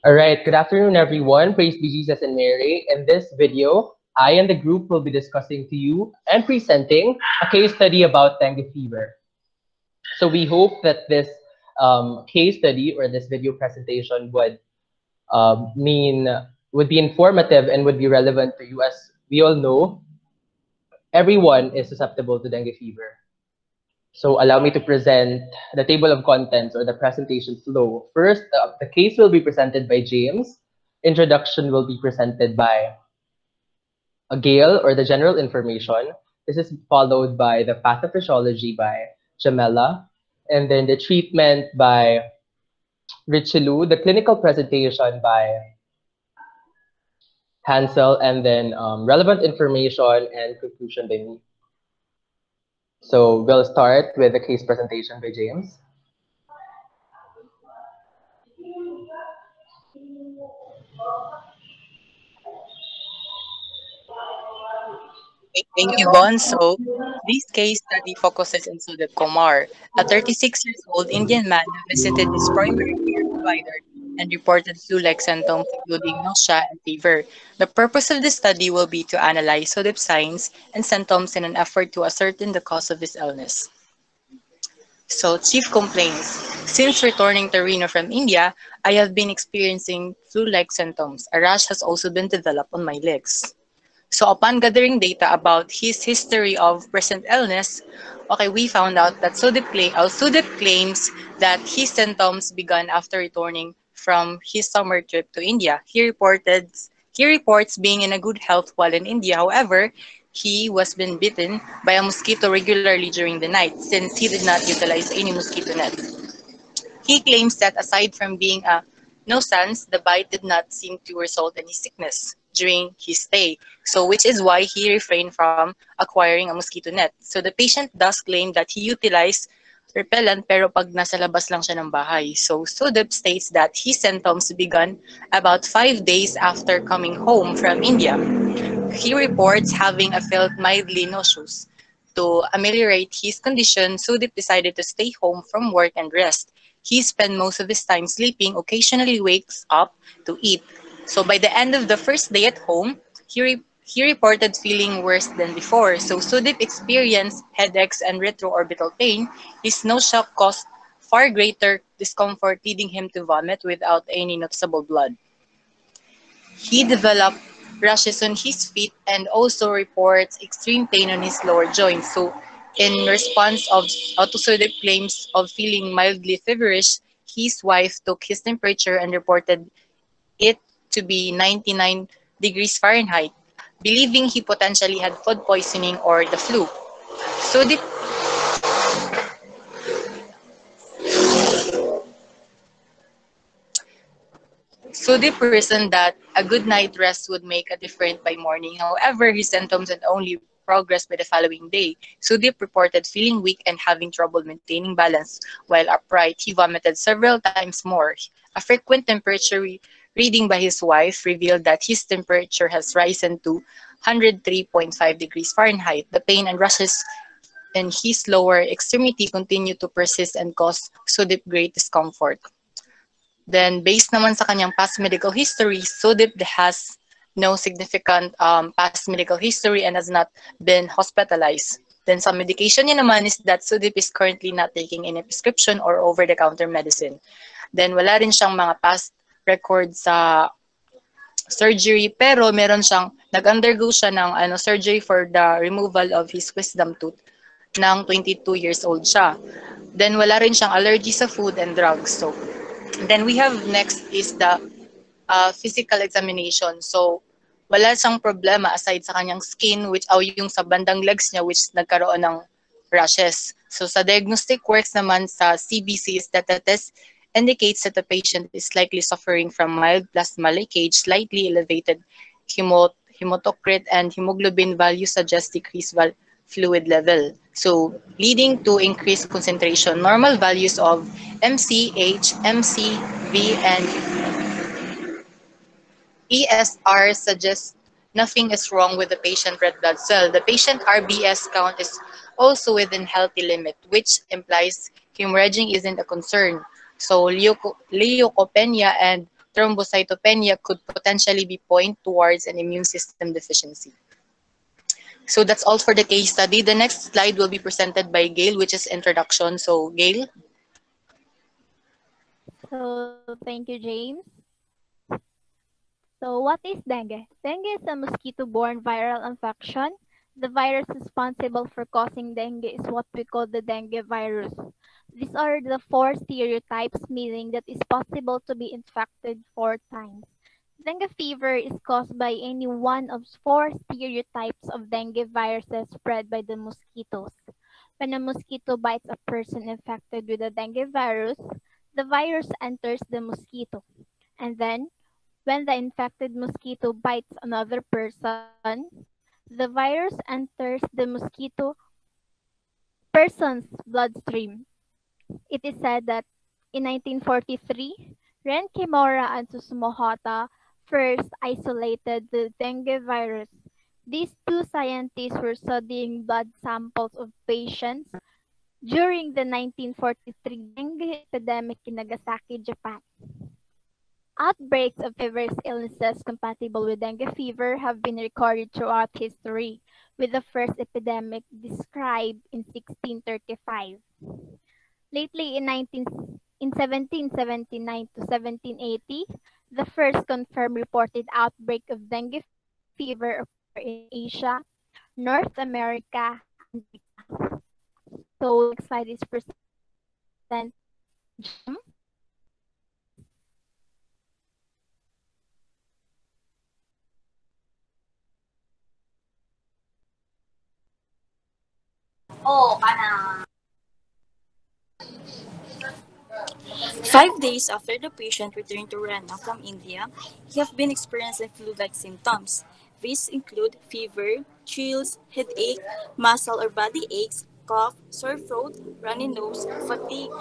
All right, good afternoon, everyone. Praise be Jesus and Mary. In this video, I and the group will be discussing to you and presenting a case study about dengue fever. So we hope that this case study or this video presentation mean would be informative and would be relevant to you. As we all know, everyone is susceptible to dengue fever. So allow me to present the table of contents or the presentation flow. First, the case will be presented by James. Introduction will be presented by Gail or the general information. This is followed by the pathophysiology by Jamela, and then the treatment by Richelieu, the clinical presentation by Hansel, and then relevant information and conclusion by me. So we'll start with the case presentation by James. Thank you, Bon. So, this case study focuses on Sudhir Kumar, a 36 years old Indian man who visited his primary care provider and reported flu-like symptoms including nausea and fever. The purpose of this study will be to analyze Sudhir's signs and symptoms in an effort to ascertain the cause of his illness. So, chief complaints. Since returning to Reno from India, I have been experiencing flu-like symptoms. A rash has also been developed on my legs. So upon gathering data about his history of present illness, we found out that Sudip claims that his symptoms began after returning from his summer trip to India. He reports being in a good health while in India. However, he was been bitten by a mosquito regularly during the night since he did not utilize any mosquito net. He claims that aside from being a nuisance, the bite did not seem to result in any sickness during his stay. So which is why he refrained from acquiring a mosquito net. So the patient does claim that he utilized repellent pero pag nasa labas lang siya ng bahay. So Sudip states that his symptoms began about 5 days after coming home from India. He reports having felt mildly nauseous. To ameliorate his condition, Sudip decided to stay home from work and rest. He spent most of his time sleeping, occasionally wakes up to eat. So by the end of the first day at home, he reported feeling worse than before. So Sudip experienced headaches and retroorbital pain. His nausea caused far greater discomfort, leading him to vomit without any noticeable blood. He developed rashes on his feet and also reports extreme pain on his lower joints. So, in response of autosodic claims of feeling mildly feverish, his wife took his temperature and reported it to be 99 degrees Fahrenheit, believing he potentially had food poisoning or the flu. So the So the person that a good night rest would make a difference by morning. However, his symptoms had only progressed by the following day. Sudip reported feeling weak and having trouble maintaining balance. While upright, he vomited several times more. A frequent temperature reading by his wife revealed that his temperature has risen to 103.5 degrees Fahrenheit. The pain and rashes in his lower extremity continued to persist and cause Sudip great discomfort. Then, based naman sa kanyang past medical history, Sudip has no significant past medical history and has not been hospitalized. Then, some medication niya naman is that Sudip is currently not taking any prescription or over-the-counter medicine. Then, wala rin siyang mga past records sa surgery, pero meron siyang, nag-undergo siya ng surgery for the removal of his wisdom tooth ng 22 years old siya. Then, wala rin siyang allergy sa food and drugs. So, then we have next is the physical examination. So, wala siyang problema aside sa kanyang skin, which yung sa bandang legs niya, which nagkaroon ng rashes. So, sa diagnostic works naman sa CBC is that the test indicates that the patient is likely suffering from mild plasma leakage, slightly elevated hematocrit, and hemoglobin values suggest decreased fluid level. So, leading to increased concentration. Normal values of MCH, MCV, and ESR suggest nothing is wrong with the patient red blood cell. The patient RBS count is also within healthy limit, which implies hemorrhaging isn't a concern. So, leukopenia and thrombocytopenia could potentially be point towards an immune system deficiency. So that's all for the case study. The next slide will be presented by Gail, which is introduction. So Gail. So thank you, James. So what is dengue? Dengue is a mosquito-borne viral infection. The virus responsible for causing dengue is what we call the dengue virus. These are the four stereotypes, meaning that it's possible to be infected four times. Dengue fever is caused by any one of four stereotypes of dengue viruses spread by the mosquitoes. When a mosquito bites a person infected with the dengue virus, the virus enters the mosquito. And then, when the infected mosquito bites another person, the virus enters the mosquito person's bloodstream. It is said that in 1943, Ren Kimura and Susumu Hata first isolated the dengue virus. These two scientists were studying blood samples of patients during the 1943 dengue epidemic in Nagasaki, Japan. Outbreaks of fevers illnesses compatible with dengue fever have been recorded throughout history, with the first epidemic described in 1635. Lately, in 1779 to 1780, the first confirmed reported outbreak of dengue fever occurred in Asia, North America, and Africa. So the next slide is presented by Jam. Oh, kana. 5 days after the patient returned to Rana from India, he have been experiencing flu-like symptoms. These include fever, chills, headache, muscle or body aches, cough, sore throat, runny nose, fatigue,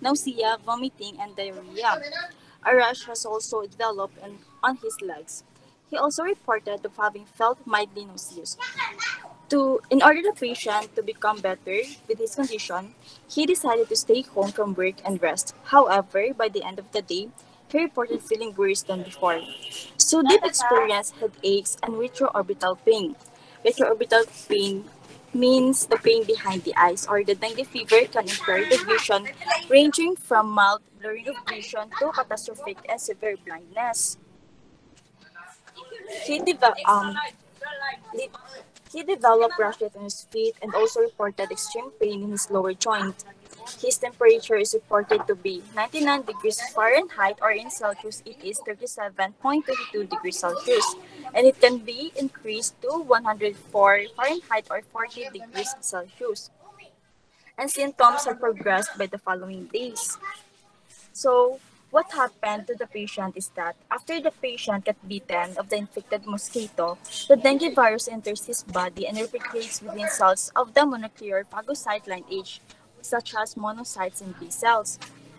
nausea, vomiting, and diarrhea. A rash has also developed on his legs. He also reported of having felt mildly nauseous. In order the patient to become better with his condition, he decided to stay home from work and rest. However, by the end of the day, he reported feeling worse than before. So did experience headaches and retroorbital pain. Retroorbital pain means the pain behind the eyes, or the dengue fever can impair the vision, ranging from mild blurring of vision to catastrophic and severe blindness. He, deve- um, li- he developed rashes on his feet and also reported extreme pain in his lower joint. His temperature is reported to be 99 degrees Fahrenheit, or in Celsius it is 37.22 degrees Celsius, and it can be increased to 104 Fahrenheit or 40 degrees Celsius. And symptoms have progressed by the following days. So, what happened to the patient is that after the patient got bitten of the infected mosquito, the dengue virus enters his body and replicates within cells of the mononuclear phagocyte lineage, such as monocytes and B cells.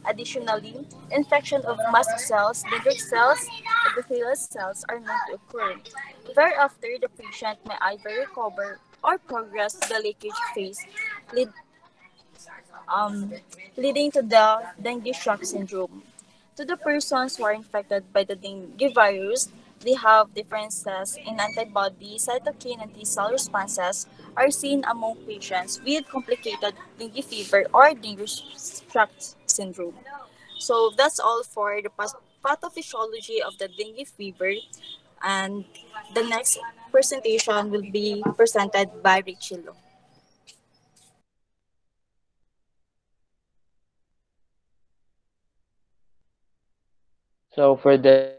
Additionally, infection of mast cells, Dendritic cells, and epithelial cells are known to occur. Thereafter, the patient may either recover or progress to the leakage phase, lead, um, leading to the dengue shock syndrome. To the persons who are infected by the dengue virus, they have differences in antibody, cytokine, and T cell responses are seen among patients with complicated dengue fever or dengue shock syndrome. So that's all for the pathophysiology of the dengue fever, and the next presentation will be presented by Richilo. So for the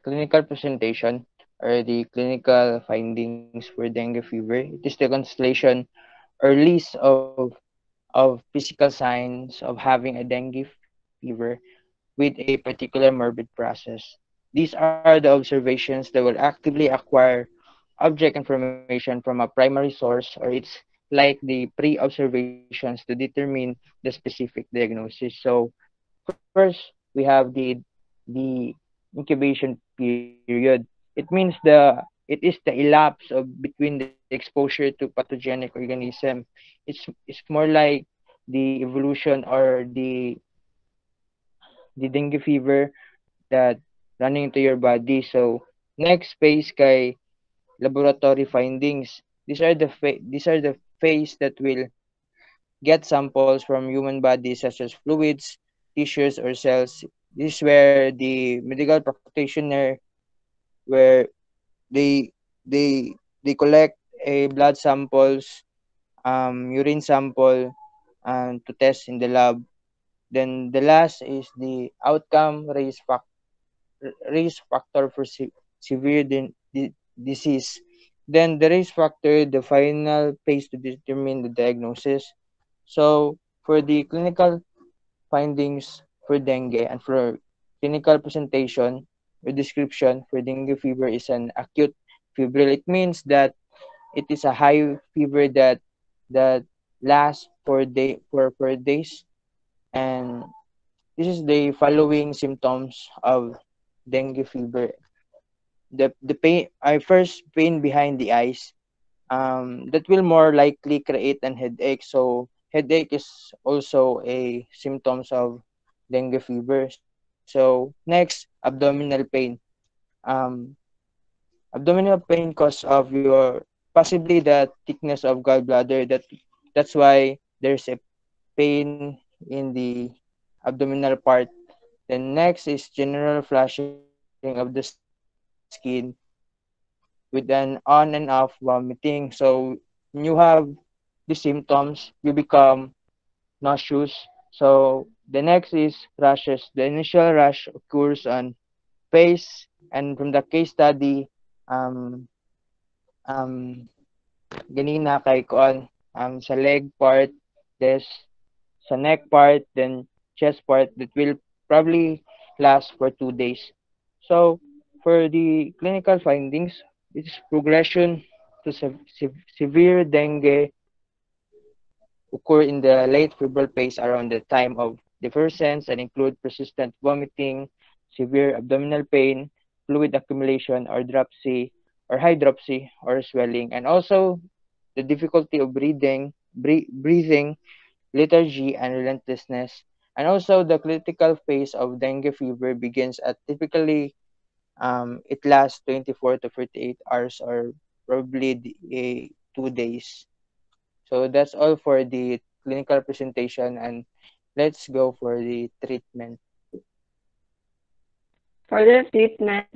clinical presentation or the clinical findings for dengue fever, it is the constellation or list of physical signs of having a dengue fever with a particular morbid process. These are the observations that will actively acquire object information from a primary source, or it's like the pre-observations to determine the specific diagnosis. So first, we have the incubation period. It means it is the elapse of between the exposure to pathogenic organism. It's more like the evolution or the dengue fever that running into your body. So next phase kay laboratory findings. These are the phase that will get samples from human bodies such as fluids, tissues, or cells. This is where the medical practitioner where they they they collect a blood samples, urine sample, to test in the lab. Then the last is the outcome risk factor for severe disease. Then the risk factor, the final phase to determine the diagnosis. So for the clinical findings for dengue and for clinical presentation or description for dengue fever is an acute febrile. It means that it is a high fever that lasts for days, and this is the following symptoms of dengue fever. The pain, I first pain behind the eyes. That will more likely create an headache. So headache is also a symptoms of dengue fever. So next, abdominal pain. Um, Abdominal pain cause of your possibly the thickness of gallbladder. That's why there's a pain in the abdominal part. Then next is general flushing of the skin with an on and off vomiting. So when you have the symptoms, you become nauseous. So the next is rashes. The initial rash occurs on face, and from the case study, um, um, ganina kay kuan sa leg part, there's sa neck part, then chest part that will probably last for 2 days. So for the clinical findings, it's progression to severe dengue occur in the late febrile phase around the time of defersence and include persistent vomiting, severe abdominal pain, fluid accumulation or dropsy or hydropsy or swelling, and also the difficulty of breathing, lethargy, and relentlessness. And also the critical phase of dengue fever begins at typically it lasts 24 to 48 hours or probably 2 days. So that's all for the clinical presentation, and let's go for the treatment. For the treatment,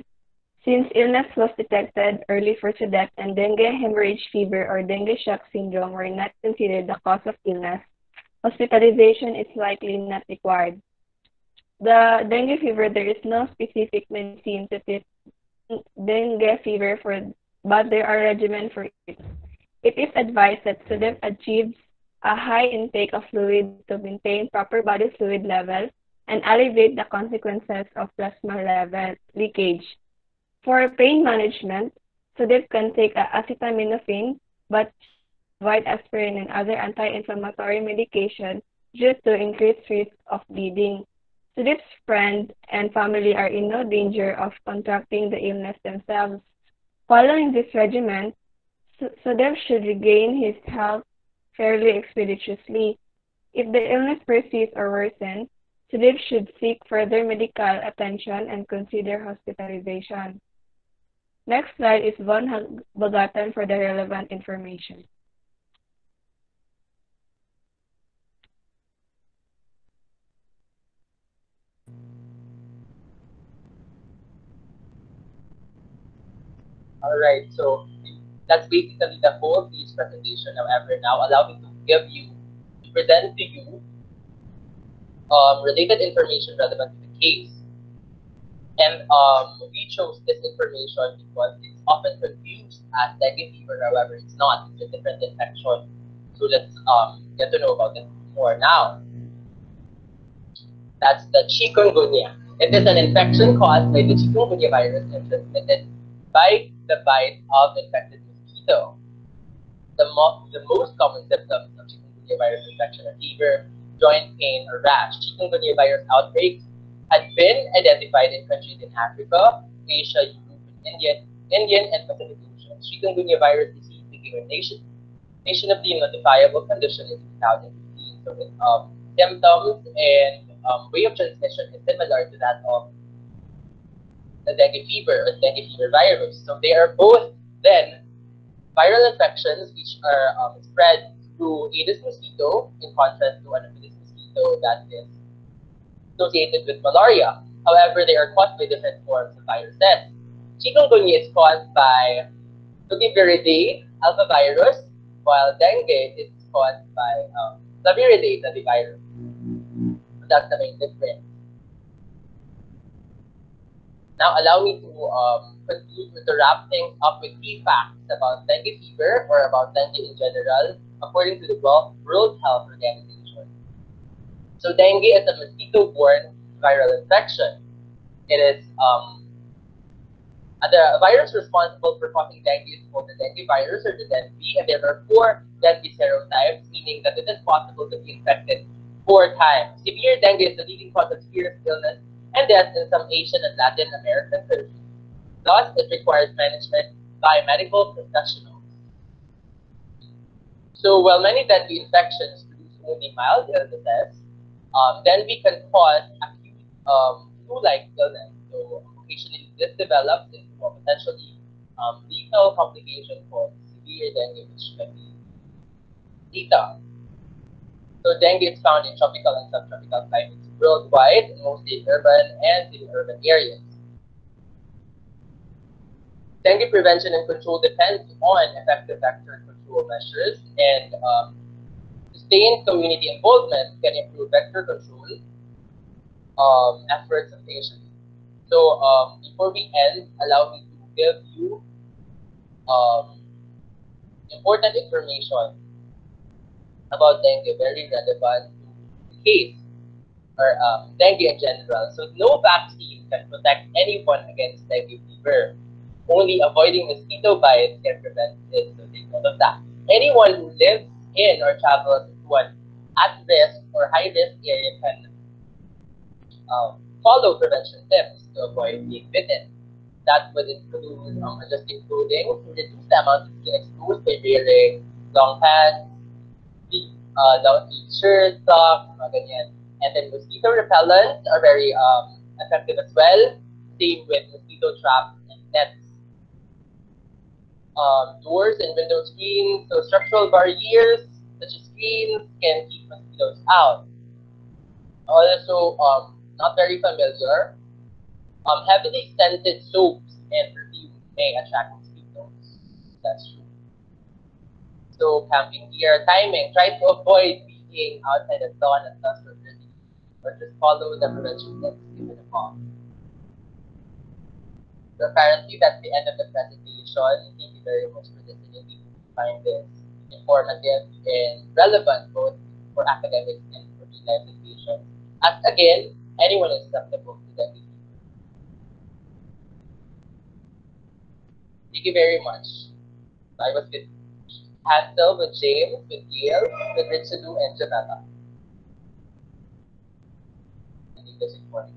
since illness was detected early for SUDEP and dengue hemorrhage fever or dengue shock syndrome were not considered the cause of illness, hospitalization is likely not required. The dengue fever, there is no specific medicine to treat dengue fever but there are regimens for it. It is advised that SUDEP achieves a high intake of fluid to maintain proper body fluid level and alleviate the consequences of plasma level leakage. For pain management, SUDEP can take acetaminophen but avoid aspirin and other anti-inflammatory medication due to increased risk of bleeding. SUDEP's friends and family are in no danger of contracting the illness themselves. Following this regimen, SUDEP should regain his health fairly expeditiously. If the illness persists or worsens, SUDEP should seek further medical attention and consider hospitalization. Next slide is Von Bagatan for the relevant information. All right, so that's basically the whole piece presentation. However, now allow me to present to you related information relevant to the case. And we chose this information because it's often confused as dengue fever. However, it's not. It's a different infection. So let's get to know about it more now. That's the chikungunya. It is an infection caused by the chikungunya virus and transmitted by the bite of infected mosquito. The most common symptoms of chikungunya virus infection are fever, joint pain, or rash. Chikungunya virus outbreaks had been identified in countries in Africa, Asia, Europe, and Indian and Pacific Oceans. Chikungunya virus disease became a nationally notifiable condition in 2015. So its symptoms and way of transmission is similar to that of the dengue fever or dengue fever virus. So they are both then viral infections which are spread through Aedes mosquito in contrast to Anopheles mosquito that is associated with malaria. However, they are caused by different forms of viruses. Chikungunya is caused by Lugiviridae alphavirus, while dengue is caused by Flaviridae flavivirus. So that's the main difference. Now, allow me to conclude with to wrap things up with key facts about dengue fever or about dengue in general, according to the World Health Organization. So, dengue is a mosquito-borne viral infection. It is the virus responsible for causing dengue is called the dengue virus or the dengue, and there are 4 dengue serotypes, meaning that it is possible to be infected 4 times. Severe dengue is the leading cause of serious illness and death in some Asian and Latin American countries. Thus, it requires management by medical professionals. So, while many dengue infections produce only mild illnesses, dengue can cause acute flu-like illness. So, occasionally this develops into a potentially lethal complication called severe dengue, which can be lethal. So, dengue is found in tropical and subtropical climates worldwide, mostly urban and semi-urban areas. Dengue prevention and control depends on effective vector control measures, and sustained community involvement can improve vector control efforts efficiently. So before we end, allow me to give you important information about dengue, very relevant to the case or dengue in general. So no vaccine can protect anyone against dengue fever. Only avoiding mosquito bites can prevent it. So take note of that. Anyone who lives in or travels to an at-risk or high-risk area can follow prevention tips to avoid being bitten. That would include adjusting clothing to reduce the amount of skin exposed by wearing long pants, long shirts, socks, mga ganyan. And then mosquito repellents are very effective as well. Same with mosquito traps and nets. Doors and window screens, so structural barriers such as screens can keep mosquitoes out. Also, not very familiar, heavily scented soaps and perfumes may attract mosquitoes. That's true. So, camping gear, timing, try to avoid being outside the sun at dusk or early, or just follow the prevention tips given above. So apparently that's the end of the presentation. Thank you very much for listening. We find this informative and relevant both for academics and for real life situations. As again, anyone is susceptible to dengue fever. Thank you very much. I was with Hansel, with James, with Gail, with Richard and Jamela. I think that's important.